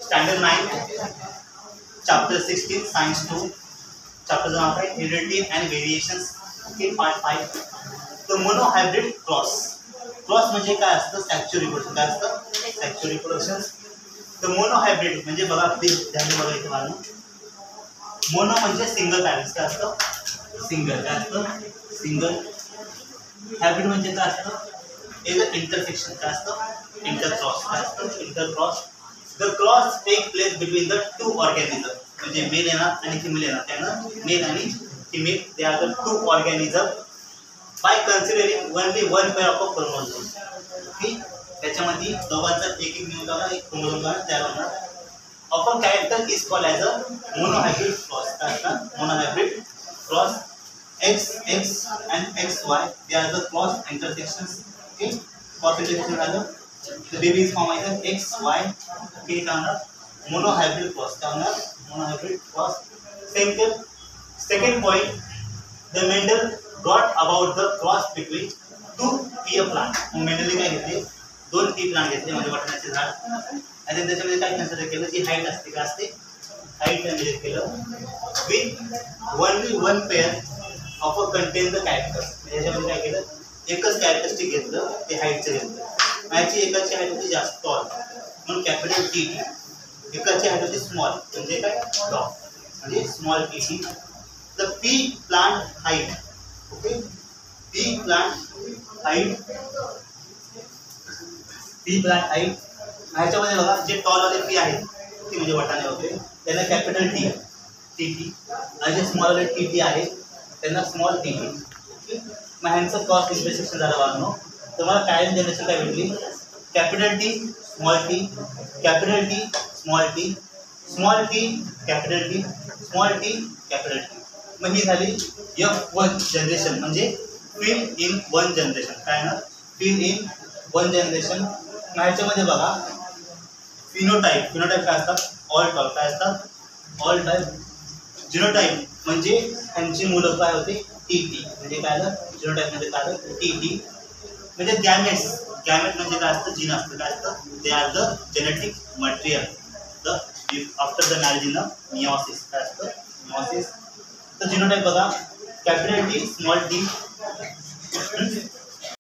standard 9 chapter 16 science 2 chapter नाव काय heredity and variations okay part 5 the monohybrid cross cross म्हणजे काय असतं सॅक्च्युअल reproduction काय असतं सॅक्च्युअल रिप्रोडक्शन द मोनोहायब्रिड म्हणजे बघा प्लीज ध्यान बघा इथे मला मोनो म्हणजे सिंगल पॅरेंट्स काय असतं सिंगल काय असतं सिंगल हायब्रिड म्हणजे काय असतं इज इंटरसेक्शन काय असतं इंटरक्रॉस काय असतं intercross the cross take place between the two organism म्हणजे मेल येणार आणि फिमेल येणार त्यांना मेल आणि female they are the two organism by considering only one pair of chromosome okay त्याच्यामध्ये दोघांचा एक मिळून एक क्रोमोझोम तयार होणार of a character is called as a monohybrid cross monohybrid cross XX and XY they are the cross intersections okay cross intersection are the baby is formed as XY okay monohybrid cross monohybrid cross second point the Mendel got about the cross between two pea plants Mendel काय घेतले दोन P plant घेतले म्हणजे वाटण्याचे झाड आणि त्याच्यामध्ये काय कन्सिडर केलं जी हाईट असते का असते हाईट कन्सिडर केलं with only one pair of a content the characters याच्यामध्ये काय केलं एकच कॅरेक्टरिस्टिक घेतलं ते हाईटचं घेतलं माझी एकाची हाईट होती जास्त टॉल म्हणून कॅपिटल टी टी एकाची हाईट होती स्मॉल म्हणजे काय डॉग म्हणजे small T T the P plant height okay P plant height P plant height ह्याच्यामध्ये बघा जे टॉलवाले पी आहेत ते म्हणजे वाटाणे वगैरे त्यांना कॅपिटल टी टी टी आणि जे स्मॉलवाले टी टी आहेत त्यांना स्मॉल टी टी मग ह्यांचं क्रॉस इंटरसेक्शन झालं वागणं तर मला काय जनरेशन काय भेटली capital T small T capital T small T small T capital T small T capital T मग ही झाली F1 जनरेशन म्हणजे फिल इन वन जनरेशन काय ना फिल इन वन जनरेशन ह्याच्यामध्ये बघा फिनोटाईप काय असतात ऑल टाईप काय असतात ऑल टाईप जिनोटाईप म्हणजे त्यांची मुलं काय होते टी टी म्हणजे काय आलं जिनोटाईप म्हणजे काय आलं टी टी म्हणजे गॅमेट म्हणजे काय असतं जीन असतं काय असतं दे are the genetic material the after the marriage in the meiosis काय असतं मिओसिस तर जिनोटाईप बघा कॅपिटल टी स्मॉल टी